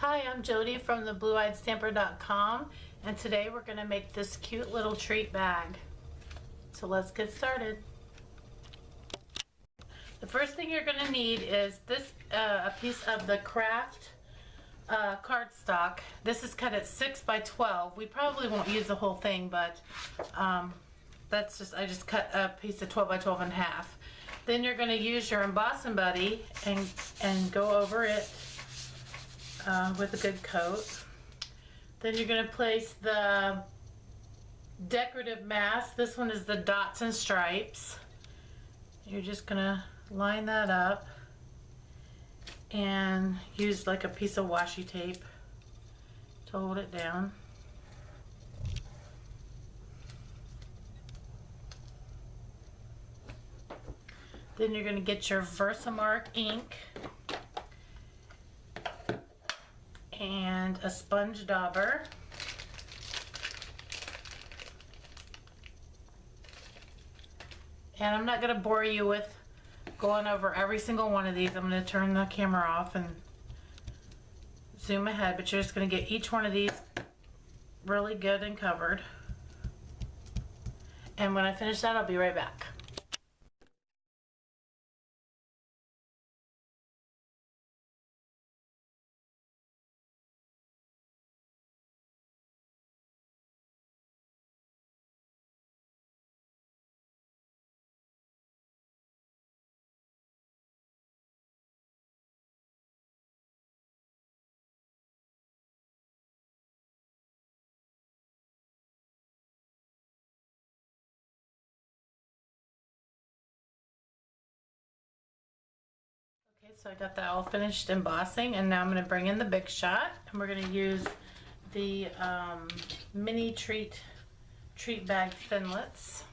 Hi, I'm Jody from the BlueEyedStamper.com, and today we're going to make this cute little treat bag. So let's get started. The first thing you're going to need is this a piece of the craft cardstock. This is cut at 6 by 12. We probably won't use the whole thing, but I just cut a piece of 12 by 12 in half. Then you're going to use your embossing buddy and go over it with a good coat. Then you're going to place the decorative mask. This one is the dots and stripes. You're just going to line that up and use like a piece of washi tape to hold it down. Then you're going to get your Versamark ink and a sponge dauber. And I'm not going to bore you with going over every single one of these. I'm going to turn the camera off and zoom ahead, but you're just going to get each one of these really good and covered. And when I finish that, I'll be right back. Okay, so I got that all finished embossing, and now I'm going to bring in the big shot, and we're going to use the mini treat bag Framelits.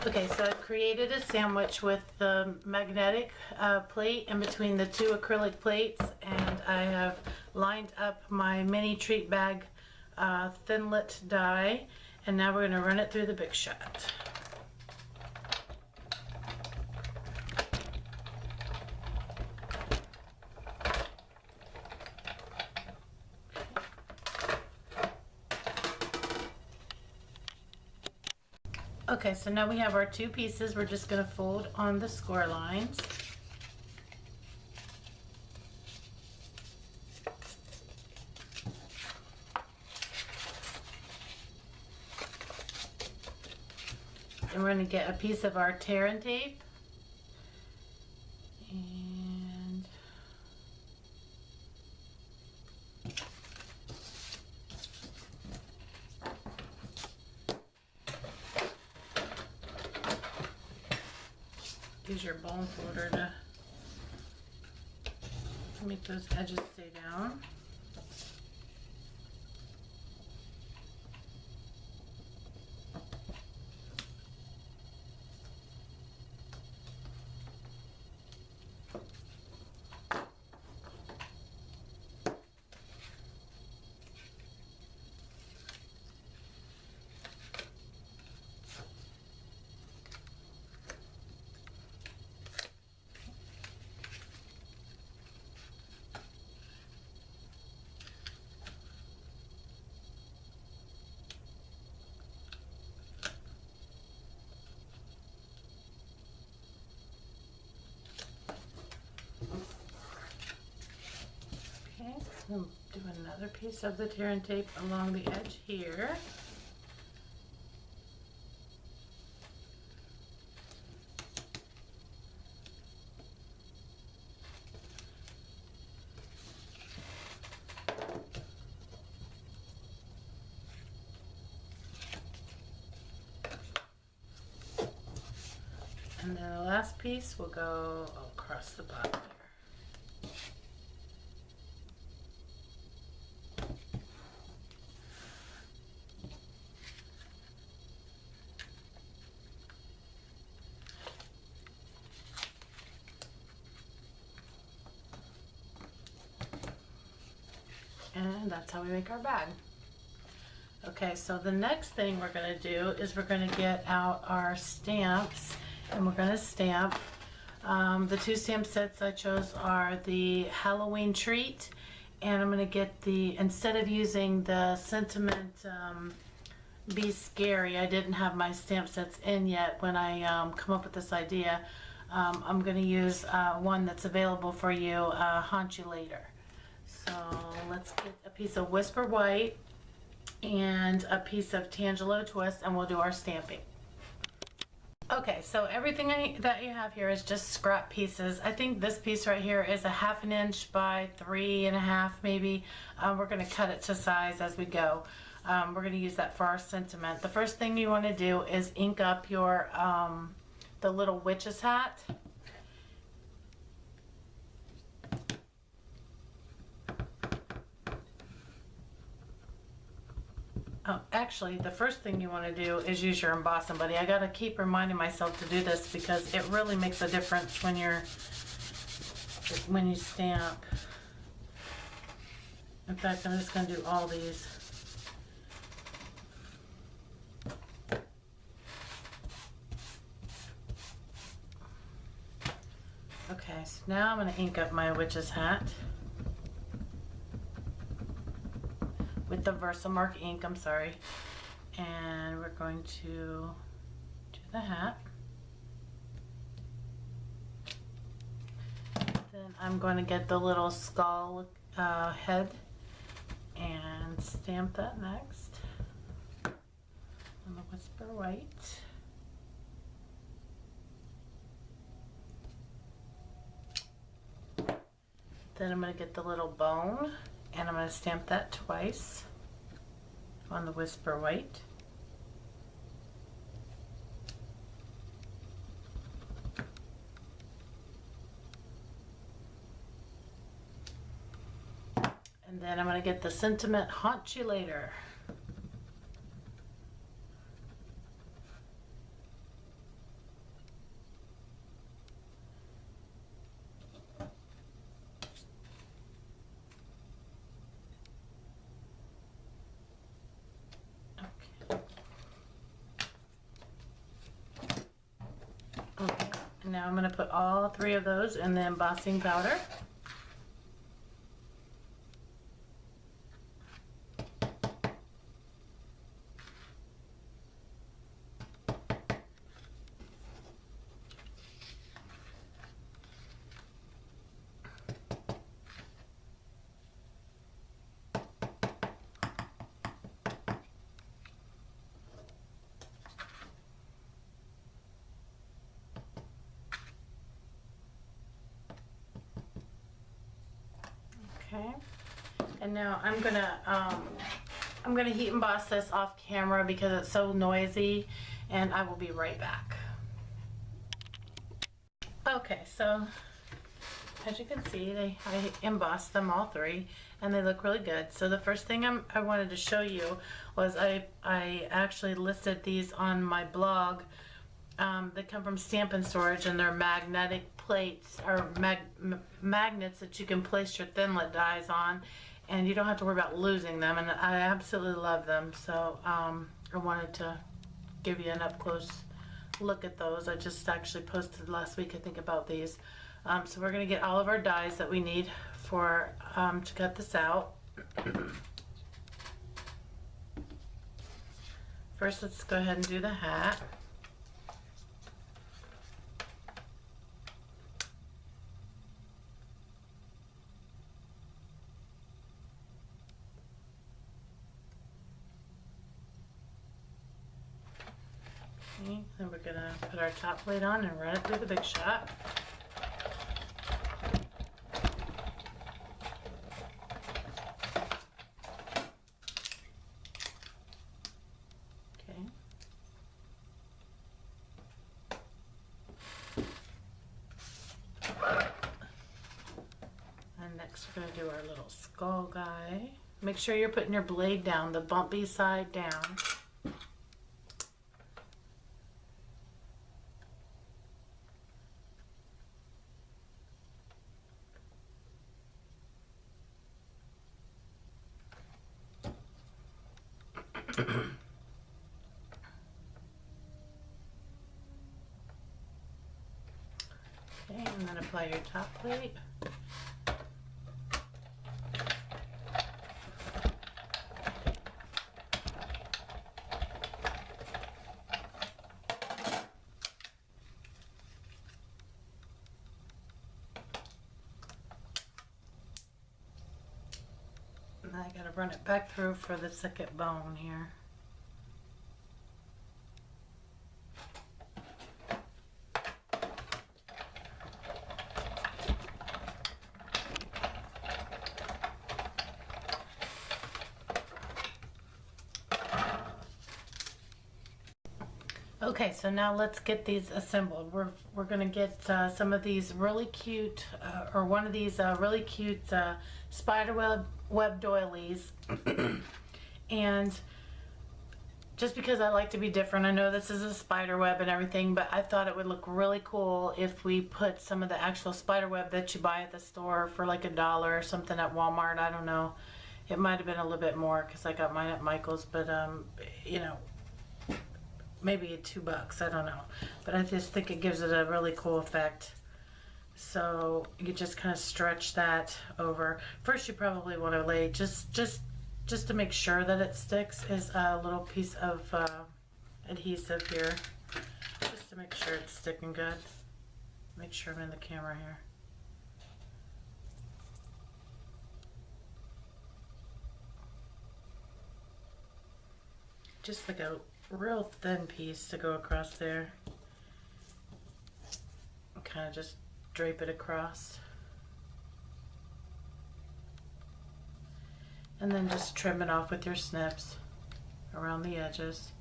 Okay, so I've created a sandwich with the magnetic plate in between the two acrylic plates, and I have lined up my mini treat bag Framelits die, and now we're going to run it through the big shot. Okay, so now we have our two pieces. We're just going to fold on the score lines. And we're going to get a piece of our tear and tape. And use your bone folder to make those edges stay down. We'll do another piece of the tear and tape along the edge here. And then the last piece will go across the bottom here. And that's how we make our bag. Okay. Okay, so the next thing we're going to do is we're going to get out our stamps and we're going to stamp. The two stamp sets I chose are the Howl-o-ween Treat, and I'm going to get the, instead of using the Sentiment Be Scary, I didn't have my stamp sets in yet when I come up with this idea. I'm going to use one that's available for you, Haunt You Later. So let's get a piece of Whisper White and a piece of Tangelo Twist, and we'll do our stamping. Okay, so everything that you have here is just scrap pieces. I think this piece right here is a 1/2 inch by 3.5 maybe. We're going to cut it to size as we go. We're going to use that for our sentiment. The first thing you want to do is ink up your the little witch's hat. Oh, actually, the first thing you want to do is use your embossing buddy. I got to keep reminding myself to do this because it really makes a difference when you stamp. In fact, I'm just going to do all these. Okay, so now I'm going to ink up my witch's hat with the Versamark ink, I'm sorry. And we're going to do the hat. Then I'm going to get the little skull head and stamp that next on the Whisper White. Then I'm going to get the little bone and I'm going to stamp that twice on the Whisper White. And then I'm going to get the Sentiment Haunt You Later. Okay, and now I'm going to put all 3 of those in the embossing powder. Okay, and now I'm gonna heat emboss this off camera because it's so noisy, and I will be right back. Okay, so as you can see, I embossed them all 3, and they look really good. So the first thing I wanted to show you was I actually listed these on my blog. They come from Stampin' Storage, and they're magnetic plates or magnets that you can place your Thinlit dies on, and you don't have to worry about losing them, and I absolutely love them. So I wanted to give you an up-close look at those. I just actually posted last week, I think, about these. So we're going to get all of our dies that we need for to cut this out. First, let's go ahead and do the hat. Okay, then we're gonna put our top plate on and run it through the Big Shot. Okay. And next we're gonna do our little skull guy. Make sure you're putting your blade down, the bumpy side down. Okay, and then apply your top plate. And I gotta run it back through for the second bone here. Okay, so now let's get these assembled. We're gonna get some of these really cute, or one of these really cute spider web doilies. And just because I like to be different, I know this is a spider web and everything, but I thought it would look really cool if we put some of the actual spider web that you buy at the store for like $1 or something at Walmart. I don't know. It might have been a little bit more because I got mine at Michael's, but you know, maybe $2, I don't know, but I just think it gives it a really cool effect. So you just kind of stretch that over. First, you probably want to lay just to make sure that it sticks is a little piece of adhesive here, just to make sure it's sticking good. Make sure I'm in the camera here. Just like a real thin piece to go across there. Kind of just drape it across. And then just trim it off with your snips around the edges.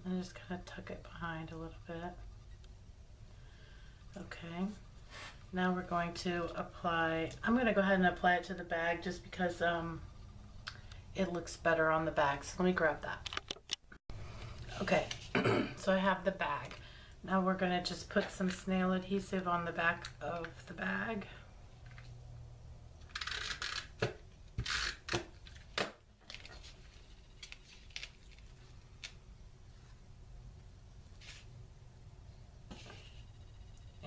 And just kind of tuck it behind a little bit. Okay, now we're going to apply, I'm going to go ahead and apply it to the bag just because it looks better on the bag. So let me grab that. Okay, so I have the bag. Now we're going to just put some snail adhesive on the back of the bag.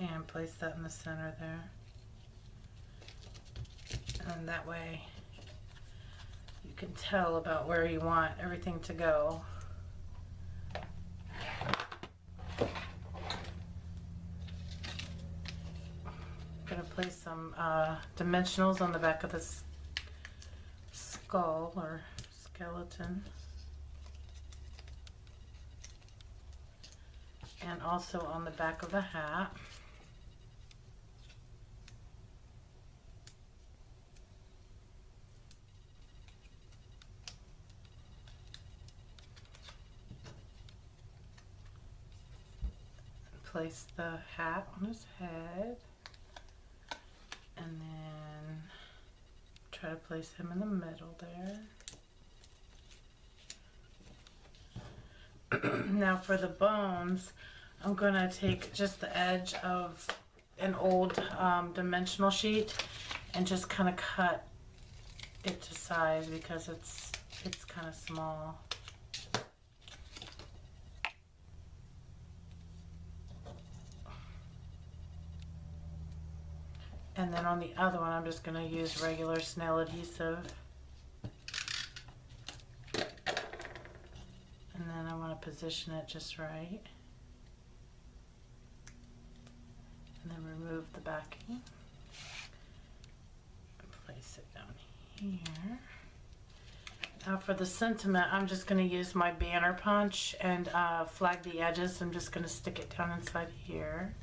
And place that in the center there. And that way you can tell about where you want everything to go. I'm going to place some dimensionals on the back of this skull or skeleton. And also on the back of the hat. Place the hat on his head, and then try to place him in the middle there. Now for the bones, I'm going to take just the edge of an old dimensional sheet and just kind of cut it to size because it's kind of small. And then on the other one, I'm just going to use regular snail adhesive. And then I want to position it just right. And then remove the backing. And place it down here. Now for the sentiment, I'm just going to use my banner punch and flag the edges. I'm just going to stick it down inside here.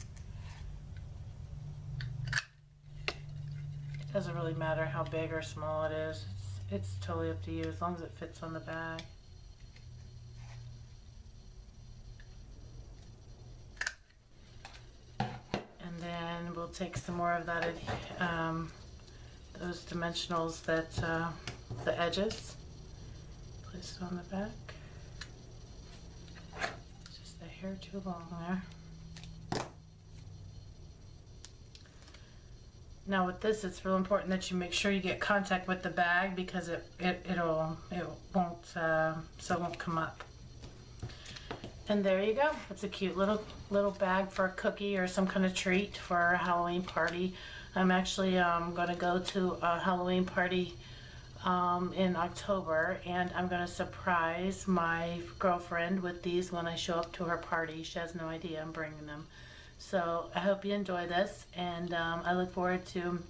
Doesn't really matter how big or small it is. It's totally up to you as long as it fits on the bag. And then we'll take some more of that, those dimensionals that the edges. Place it on the back. Just a hair too long there. Now with this, it's real important that you make sure you get contact with the bag because it won't come up. And there you go. It's a cute little bag for a cookie or some kind of treat for a Halloween party. I'm actually going to go to a Halloween party in October, and I'm going to surprise my girlfriend with these when I show up to her party. She has no idea I'm bringing them. So I hope you enjoy this, and I look forward to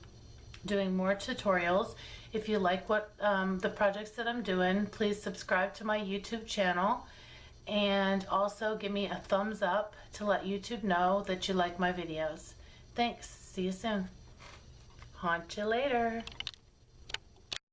doing more tutorials. If you like what the projects that I'm doing, please subscribe to my YouTube channel, and also give me a thumbs up to let YouTube know that you like my videos. Thanks. See you soon. Haunt you later.